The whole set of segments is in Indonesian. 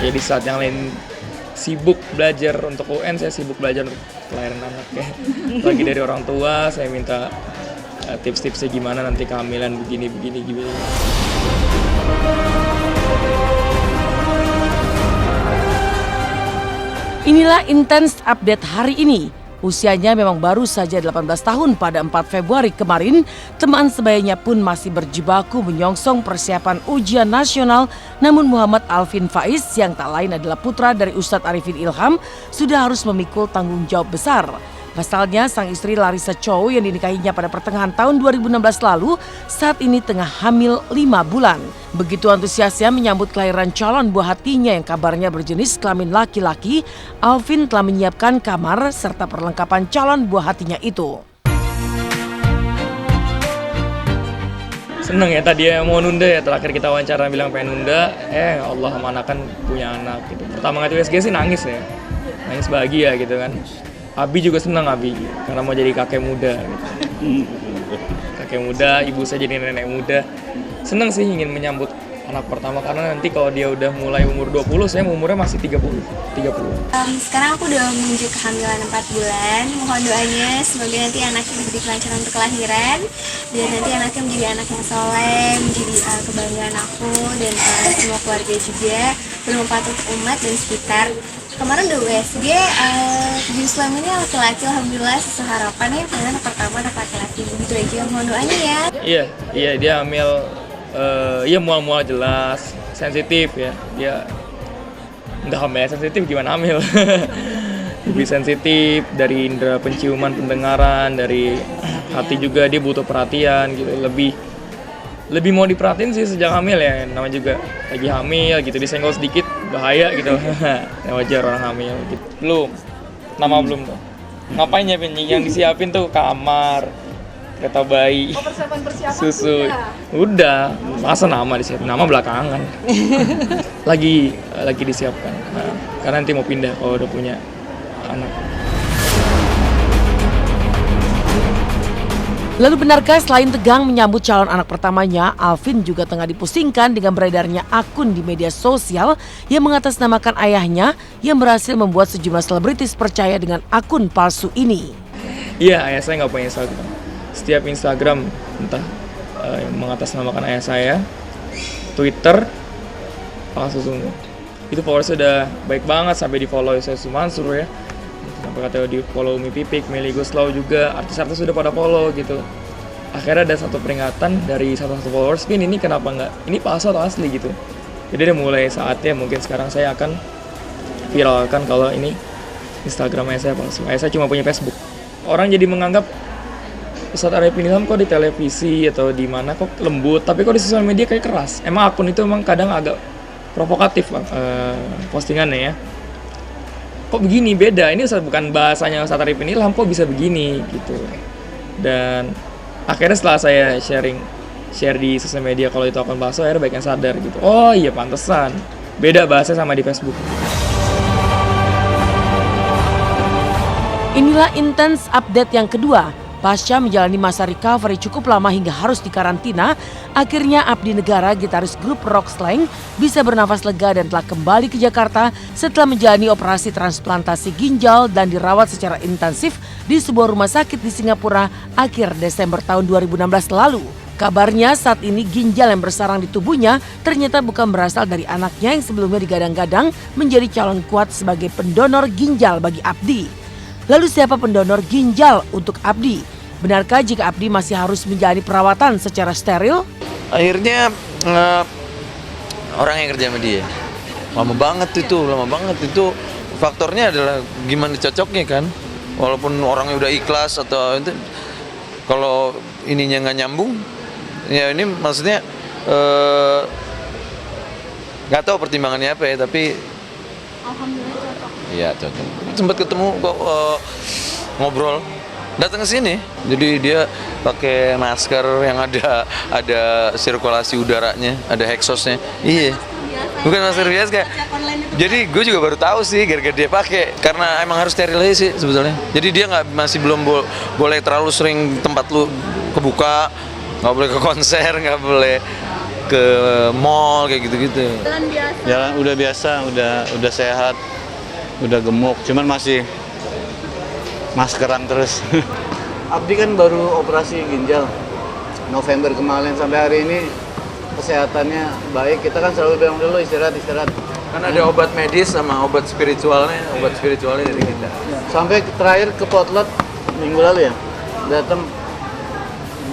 Ya di saat yang lain sibuk belajar untuk UN, saya sibuk belajar untuk kelahiran anak ya. Lagi dari orang tua, saya minta tips-tipsnya gimana nanti kehamilan begini. Inilah Intens Update hari ini. Usianya memang baru saja 18 tahun pada 4 Februari kemarin, teman sebayanya pun masih berjibaku menyongsong persiapan ujian nasional. Namun Muhammad Alvin Faiz yang tak lain adalah putra dari Ustadz Arifin Ilham sudah harus memikul tanggung jawab besar. Pasalnya sang istri Larissa Chow yang dinikahinya pada pertengahan tahun 2016 lalu saat ini tengah hamil 5 bulan. Begitu antusiasnya menyambut kelahiran calon buah hatinya yang kabarnya berjenis kelamin laki-laki, Alvin telah menyiapkan kamar serta perlengkapan calon buah hatinya itu. Seneng ya tadi mau nunda ya, terakhir kita wawancara bilang pengen nunda, Allah manakan punya anak gitu. Pertama kali USG sih nangis ya, nangis bahagia gitu kan. Abi juga senang karena mau jadi kakek muda gitu. Kakek muda, ibu saya jadi nenek muda. Senang sih ingin menyambut anak pertama karena nanti kalau dia udah mulai umur 20, saya umurnya masih 30. Sekarang aku udah menuju kehamilan 4 bulan. Mohon doanya semoga nanti anaknya diberi kelancaran untuk kelahiran dan nanti anaknya menjadi anak yang soleh, menjadi kebanggaan aku dan semua keluarga juga, bermanfaat untuk umat dan sekitar. Kemarin udah USG, jenis kelaminnya laki-laki, alhamdulillah sesuai harapannya pengen anak pertama anak laki-laki, begitu aja, mohon doanya ya. Iya dia hamil, mual-mual jelas, sensitif ya, dia nggak hamil sensitif gimana hamil. Lebih sensitif dari indera penciuman, pendengaran, dari hati juga dia butuh perhatian gitu, lebih mau diperhatiin sih sejak hamil ya, namanya juga lagi hamil gitu, disenggol sedikit bahaya gitu. Ya wajar orang hamil gitu. Belum tuh. Ngapain nyiapin? Yang disiapin tuh kamar, kereta bayi, susu. Udah, masa nama disiapin? Nama belakangan. lagi disiapkan. Nah, karena nanti mau pindah kalau udah punya anak. Lalu benarkah selain tegang menyambut calon anak pertamanya, Alvin juga tengah dipusingkan dengan beredarnya akun di media sosial yang mengatasnamakan ayahnya yang berhasil membuat sejumlah selebritis percaya dengan akun palsu ini. Iya, ayah saya nggak punya Instagram. Setiap Instagram entah yang mengatasnamakan ayah saya, Twitter palsu semua. Itu followersnya udah baik banget sampai di follow saya Mansur ya. Sampai katanya di follow Umi Pipik, Melly Guslau juga, artis-artis sudah pada follow gitu. Akhirnya ada satu peringatan dari satu followers, ini kenapa nggak, ini palsu atau asli gitu. Jadi udah mulai saatnya mungkin sekarang saya akan viralkan kalau ini Instagram saya palsu. Saya cuma punya Facebook. Orang jadi menganggap Ustadz Arifin Ilham kok di televisi atau di mana kok lembut, tapi kok di sosial media kayak keras. Emang akun itu emang kadang agak provokatif postingannya ya. Kok begini beda, ini bukan bahasanya Ustadz Arifin Ilham, kok bisa begini gitu. Dan akhirnya setelah saya share di sosial media kalau itu akun palsu, akhirnya banyak yang sadar gitu. Oh iya pantesan, beda bahasa sama di Facebook. Inilah Intens Update yang kedua. Pasca menjalani masa recovery cukup lama hingga harus dikarantina, akhirnya Abdi Negara, gitaris grup rock Slank, bisa bernafas lega dan telah kembali ke Jakarta setelah menjalani operasi transplantasi ginjal dan dirawat secara intensif di sebuah rumah sakit di Singapura akhir Desember tahun 2016 lalu. Kabarnya saat ini ginjal yang bersarang di tubuhnya ternyata bukan berasal dari anaknya yang sebelumnya digadang-gadang menjadi calon kuat sebagai pendonor ginjal bagi Abdi. Lalu siapa pendonor ginjal untuk Abdi? Benarkah jika Abdi masih harus menjalani perawatan secara steril? Akhirnya orang yang kerja sama dia lama banget itu faktornya adalah gimana cocoknya kan, walaupun orangnya udah ikhlas atau itu, kalau ininya nggak nyambung ya ini maksudnya nggak tahu pertimbangannya apa ya, tapi Alhamdulillah cocok. Iya cocok. Sempat ketemu kok ngobrol, datang ke sini. Jadi dia pakai masker yang ada sirkulasi udaranya, ada exhaustnya. Iya. Bukan masker biasa kayak. Jadi gue juga baru tahu sih gara-gara dia pakai, karena emang harus steril aja sih sebetulnya. Jadi dia masih belum boleh terlalu sering tempat lu kebuka, nggak boleh ke konser, nggak boleh ke mall kayak gitu-gitu. Jalan udah biasa, udah sehat, udah gemuk, cuman masih maskeran terus. Abdi kan baru operasi ginjal November kemarin, sampai hari ini kesehatannya baik. Kita kan selalu bilang dulu istirahat. Kan ada obat medis sama obat spiritualnya dari kita. Sampai terakhir ke potlot minggu lalu ya, datang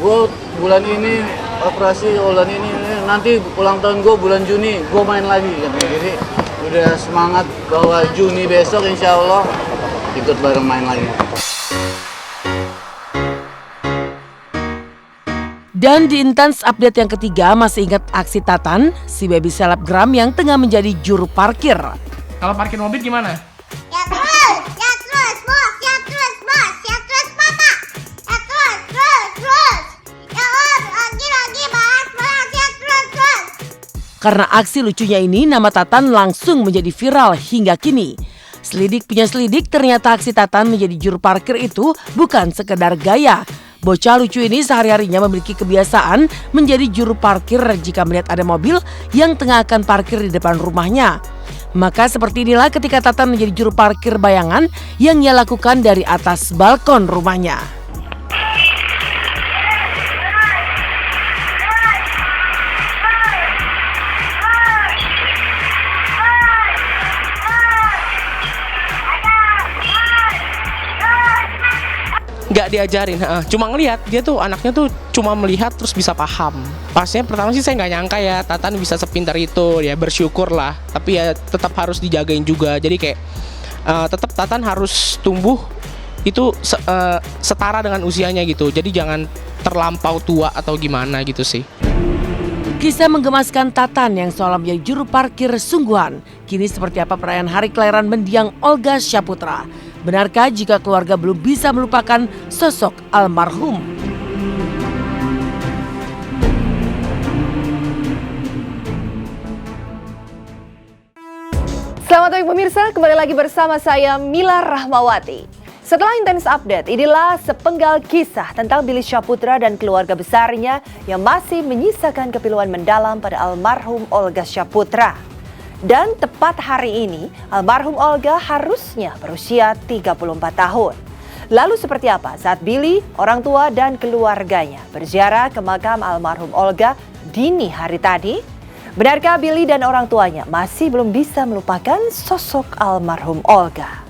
gue bulan ini operasi, bulan ini nanti ulang tahun gue bulan Juni gue main lagi kan. Jadi udah semangat bahwa Juni besok insya Allah ikut bareng main lagi. Dan di Intense Update yang ketiga masih ingat aksi Tatan, si baby selebgram yang tengah menjadi juru parkir. Kalau parkir mobil gimana? Ya terus bos, ya terus bos, ya terus papa, ya terus, ya lagi bahas, ya terus. Karena aksi lucunya ini, nama Tatan langsung menjadi viral hingga kini. Selidik punya selidik, ternyata aksi Tatan menjadi juru parkir itu bukan sekedar gaya. Bocah lucu ini sehari-harinya memiliki kebiasaan menjadi juru parkir jika melihat ada mobil yang tengah akan parkir di depan rumahnya. Maka seperti inilah ketika Tatan menjadi juru parkir bayangan yang ia lakukan dari atas balkon rumahnya. Nggak diajarin, cuma ngelihat dia tuh anaknya tuh cuma melihat terus bisa paham. Pasnya pertama sih saya nggak nyangka ya Tatan bisa sepintar itu, ya bersyukur lah. Tapi ya tetap harus dijagain juga. Jadi kayak tetap Tatan harus tumbuh itu setara dengan usianya gitu. Jadi jangan terlampau tua atau gimana gitu sih. Kisah menggemaskan Tatan yang seolah menjadi juru parkir sungguhan. Kini seperti apa perayaan hari kelahiran mendiang Olga Syaputra? Benarkah jika keluarga belum bisa melupakan sosok almarhum? Selamat pagi pemirsa, kembali lagi bersama saya Mila Rahmawati. Setelah Intense Update, inilah sepenggal kisah tentang Billy Syaputra dan keluarga besarnya yang masih menyisakan kepiluan mendalam pada almarhum Olga Syaputra. Dan tepat hari ini, almarhum Olga harusnya berusia 34 tahun. Lalu seperti apa saat Billy, orang tua dan keluarganya berziarah ke makam almarhum Olga dini hari tadi? Benarkah Billy dan orang tuanya masih belum bisa melupakan sosok almarhum Olga?